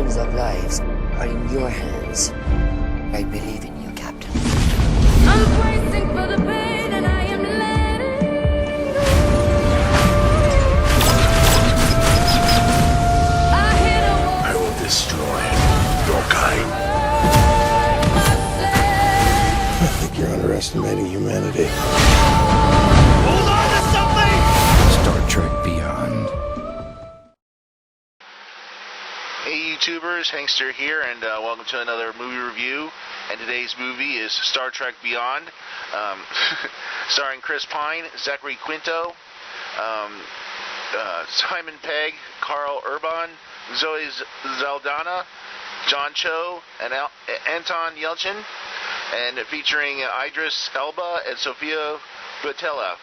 Millions of lives are in your hands. I believe in you, Captain. I'm bracing for the pain and I am letting go. I hit a wall. I will destroy your kind. I think you're underestimating humanity. Hold on to something! Star Trek Beyond. Hey YouTubers, Hankster here, and welcome to another movie review. And today's movie is Star Trek Beyond, starring Chris Pine, Zachary Quinto, Simon Pegg, Carl Urban, Zoe Saldana, John Cho, and Anton Yelchin, and featuring Idris Elba and Sofia Boutella.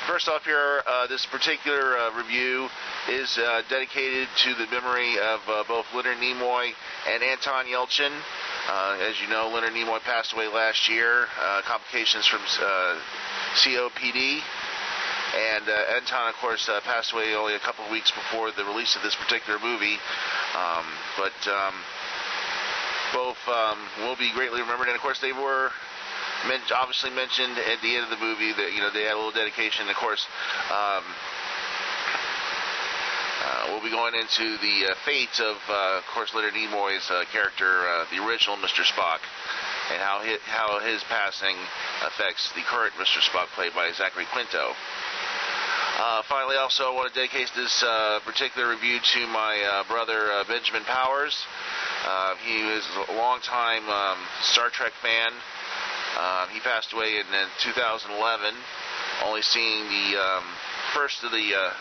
First off here, this particular review is dedicated to the memory of both Leonard Nimoy and Anton Yelchin. As you know, Leonard Nimoy passed away last year, complications from COPD. And Anton, of course, passed away only a couple of weeks before the release of this particular movie. But both will be greatly remembered. And, of course, they were obviously mentioned at the end of the movie that, you know, they had a little dedication. Of course, we'll be going into the fate of course, Leonard Nimoy's character, the original Mr. Spock, and how his passing affects the current Mr. Spock, played by Zachary Quinto. Finally, also, I want to dedicate this particular review to my brother, Benjamin Powers. He was a longtime Star Trek fan. He passed away in 2011, only seeing the first of the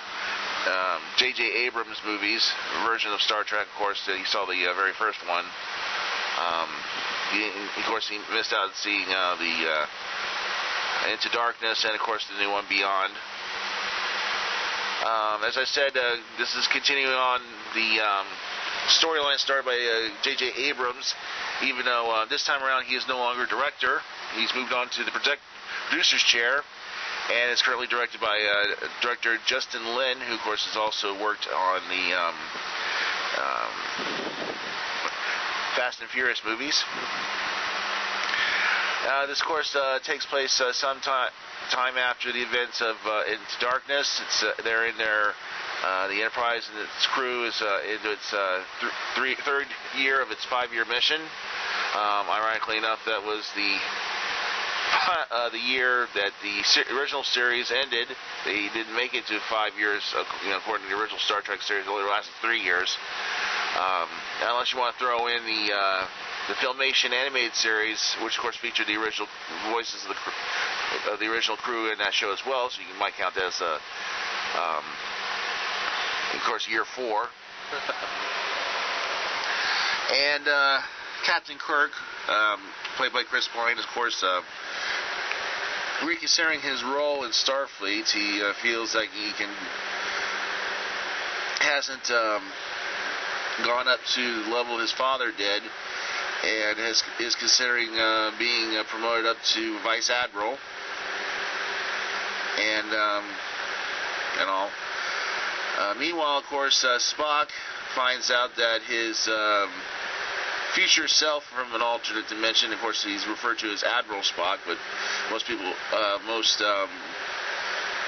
J.J. Abrams movies, version of Star Trek. Of course, he saw the very first one. He missed out on seeing the Into Darkness and, of course, the new one, Beyond. As I said, this is continuing on the storyline started by J.J. Abrams, even though this time around he is no longer director. He's moved on to the producer's chair, and it's currently directed by director Justin Lin, who, of course, has also worked on the Fast and Furious movies. This, of course, takes place some time after the events of Into Darkness. They're in the Enterprise and its crew is into its third year of its 5-year mission. Ironically enough, that was the year that the original series ended. They didn't make it to 5 years, according to the original Star Trek series. It only lasted 3 years. Unless you want to throw in the Filmation animated series, which of course featured the original voices of the original crew in that show as well, so you might count that as of course, year 4. And Captain Kirk, played by Chris Pine, of course, reconsidering his role in Starfleet. He feels like he hasn't gone up to the level his father did, and is considering being promoted up to Vice Admiral, and all. Meanwhile, of course, Spock finds out that his future self from an alternate dimension, of course, he's referred to as Admiral Spock, but most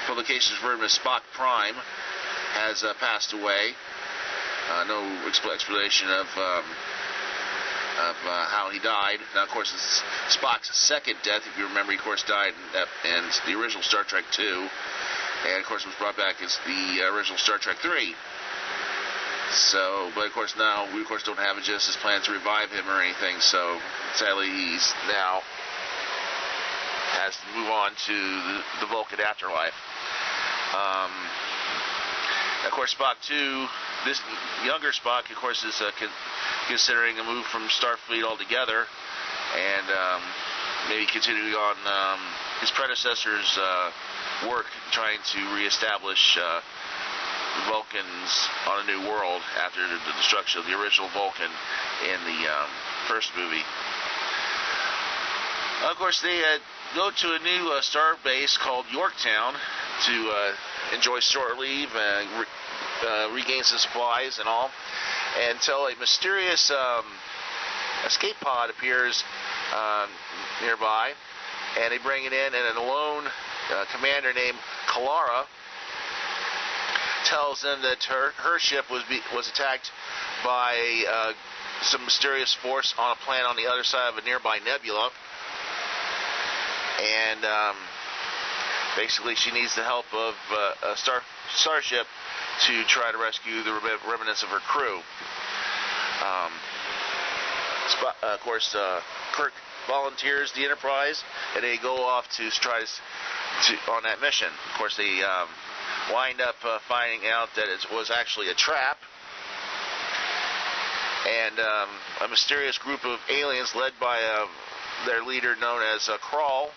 publications refer to him as Spock Prime, has passed away. No explanation of how he died. Now, of course, it's Spock's second death. If you remember, he, of course, died in the original Star Trek 2. And, of course, was brought back as the original Star Trek 3. So, but, of course, now, we, of course, don't have a Genesis plan to revive him or anything. So, sadly, he's now has to move on to the Vulcan afterlife. Of course, Spock 2, this younger Spock, of course, is considering a move from Starfleet altogether, and maybe continuing on his predecessor's work trying to reestablish Vulcans on a new world after the destruction of the original Vulcan in the first movie. Of course, they go to a new star base called Yorktown to enjoy short leave, regain some supplies and all, until a mysterious escape pod appears nearby, and they bring it in, and a lone commander named Kalara tells them that her ship was attacked by some mysterious force on a planet on the other side of a nearby nebula, and basically she needs the help of a starship to try to rescue the remnants of her crew. Of course, Kirk volunteers the Enterprise, and they go off to try to on that mission. Of course, they wind up finding out that it was actually a trap, and a mysterious group of aliens led by their leader known as Krall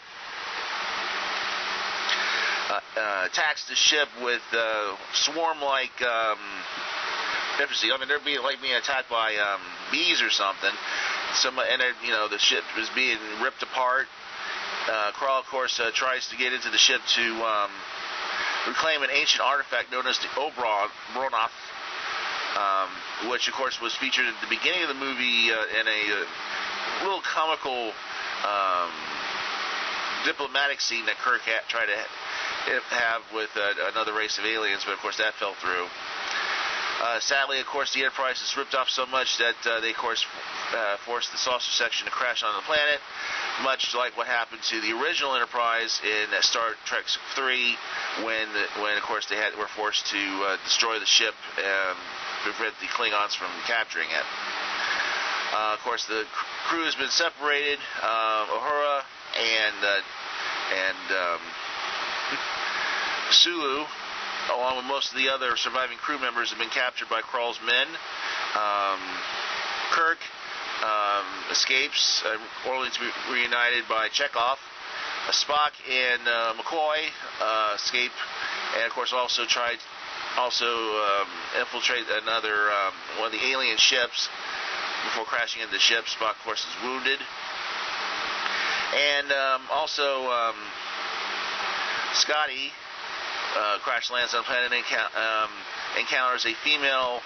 attacks the ship with swarm-like efficacy. I mean, they're being attacked by bees or something. The ship is being ripped apart. Krall, of course, tries to get into the ship to reclaim an ancient artifact known as the Obronoth, which, of course, was featured at the beginning of the movie in a little comical diplomatic scene that Kirk tried to have with another race of aliens, but, of course, that fell through. Sadly, of course, the Enterprise is ripped off so much that they, of course, forced the saucer section to crash on the planet, much like what happened to the original Enterprise in Star Trek III, when of course, they were forced to destroy the ship and prevent the Klingons from capturing it. Of course, the crew has been separated. Uhura and Sulu, along with most of the other surviving crew members, have been captured by Krall's men. Kirk escapes, only to be reunited by Chekhov. Spock and McCoy escape, and of course also infiltrate another one of the alien ships before crashing into the ship. Spock, of course, is wounded, and also Scotty crash lands on the planet and encounters a female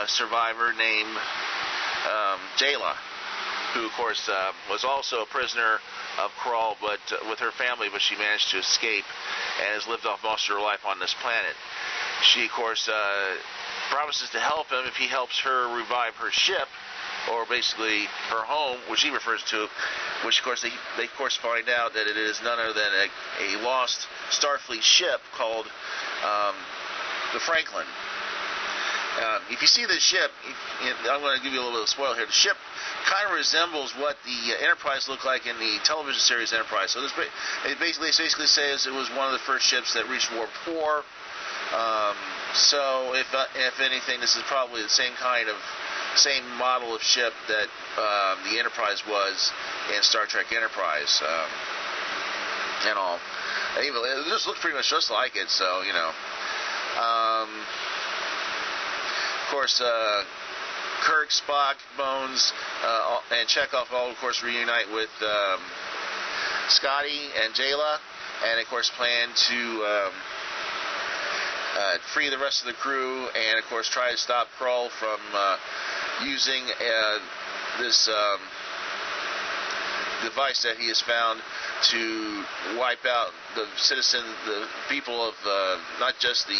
survivor named Jayla, who, of course, was also a prisoner of Krall, but with her family, but she managed to escape and has lived off most of her life on this planet. She, of course, promises to help him if he helps her revive her ship, or basically her home, which he refers to, which, of course, they of course find out that it is none other than a lost Starfleet ship called the Franklin. If you see the ship, I'm going to give you a little bit of a spoiler here. The ship kind of resembles what the Enterprise looked like in the television series Enterprise. So it basically says it was one of the first ships that reached Warp 4. So if anything, this is probably the same model of ship that the Enterprise was in Star Trek Enterprise and all. It just looks pretty much just like it. So of course, Kirk, Spock, Bones, and Chekhov all, of course, reunite with Scotty and Jayla, and, of course, plan to free the rest of the crew, and, of course, try to stop Krall from using this device that he has found to wipe out the people of not just the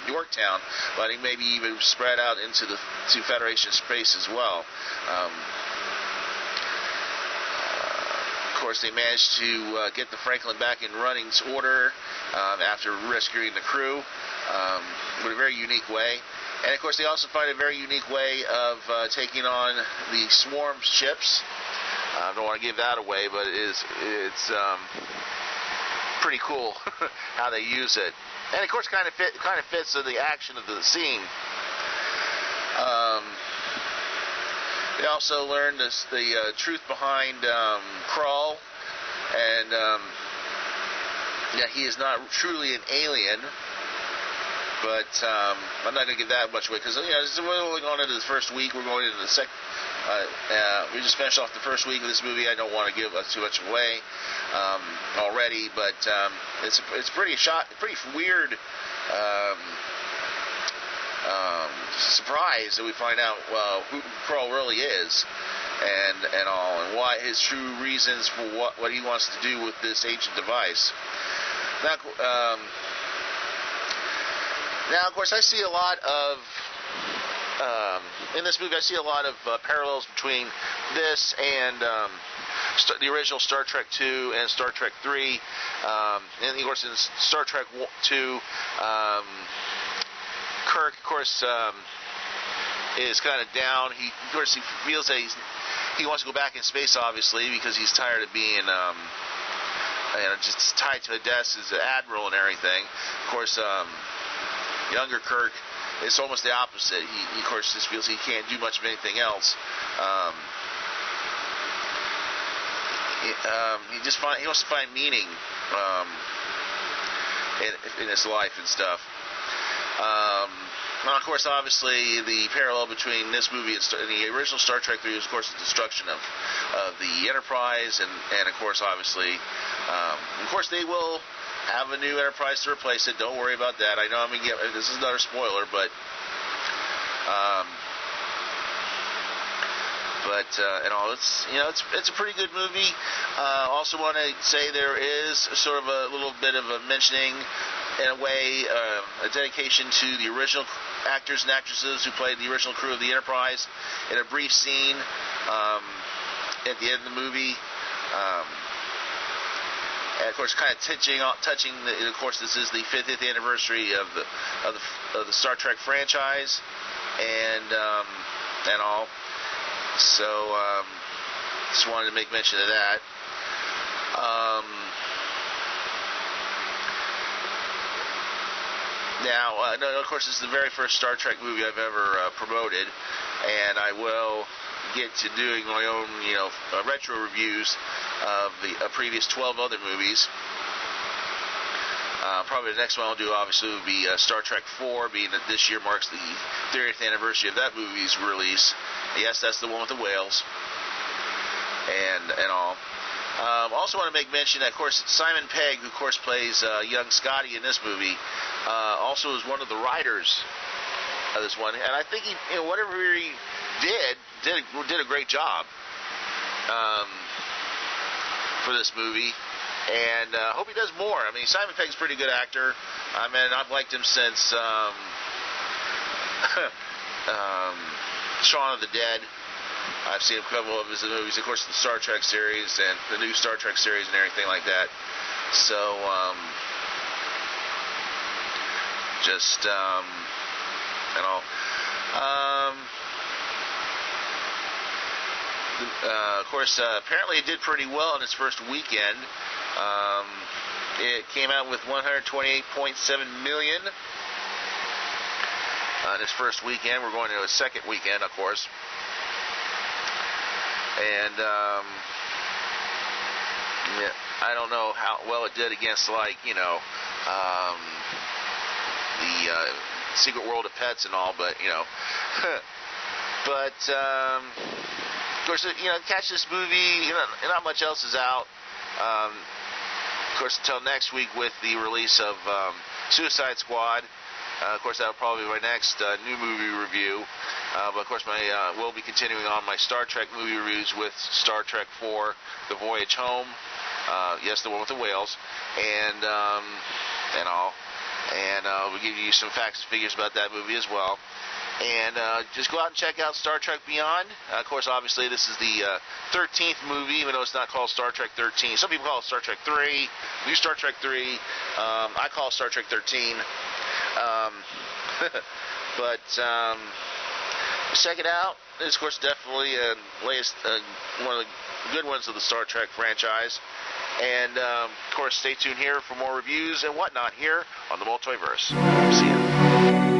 Yorktown, but maybe even spread out into Federation space as well. Of course, they managed to get the Franklin back in running order after rescuing the crew in a very unique way. And, of course, they also find a very unique way of taking on the swarm ships. I don't want to give that away, but it's pretty cool how they use it, and of course, kind of fits in the action of the scene. They also learned the truth behind Krall, and he is not truly an alien. But I'm not going to give that much away because we're only going into the first week. We're going into the second. We just finished off the first week of this movie. I don't want to give too much away already, but it's pretty weird surprised that we find out who Kroll really is, and all, and what his true reasons for what he wants to do with this ancient device. Now, of course, I see a lot of in this movie. I see a lot of parallels between this and the original Star Trek 2 and Star Trek 3. And of course, in Star Trek 2, Kirk, of course, is kind of down. He feels that he wants to go back in space, obviously, because he's tired of being just tied to a desk as an admiral and everything. Of course, younger Kirk is almost the opposite. He of course, just feels he can't do much of anything else. He wants to find meaning in his life and stuff. Now, of course, obviously, the parallel between this movie and the original Star Trek 3 is, of course, the destruction of the Enterprise, and of course, obviously, they will have a new Enterprise to replace it. Don't worry about that. I know this is another spoiler, but it's a pretty good movie. Also want to say there is sort of a little bit of a mentioning, in a way, a dedication to the original actors and actresses who played the original crew of the Enterprise in a brief scene at the end of the movie. And of course, kind of touching. Of course, this is the 50th anniversary of the Star Trek franchise, and all. So, just wanted to make mention of that. Now, of course, this is the very first Star Trek movie I've ever promoted, and I will get to doing my own, retro reviews of the previous 12 other movies. Probably the next one I'll do, obviously, would be Star Trek 4, being that this year marks the 30th anniversary of that movie's release. Yes, that's the one with the whales and all. Also want to make mention that, of course, Simon Pegg, who, of course, plays young Scotty in this movie, also is one of the writers of this one. And I think he, whatever he did a great job for this movie. And hope he does more. I mean, Simon Pegg's a pretty good actor. I mean, I've liked him since Shaun of the Dead. I've seen a couple of his movies, of course, the Star Trek series and the new Star Trek series and everything like that. So, of course, apparently it did pretty well in its first weekend. It came out with $128.7 million in its first weekend. We're going to a second weekend, of course. And I don't know how well it did against, like, the Secret World of Pets and all, but but of course, catch this movie. Not much else is out. Of course, until next week with the release of Suicide Squad. Of course, that'll probably be my next new movie review. But of course, we'll be continuing on my Star Trek movie reviews with Star Trek 4, The Voyage Home. Yes, the one with the whales, and all. And we'll give you some facts and figures about that movie as well. And just go out and check out Star Trek Beyond. Of course, obviously, this is the 13th movie, even though it's not called Star Trek 13. Some people call it Star Trek 3, New Star Trek 3. I call it Star Trek 13. But check it out. It's, of course, definitely one of the good ones of the Star Trek franchise. And, of course, stay tuned here for more reviews and whatnot here on the Multiverse. See ya.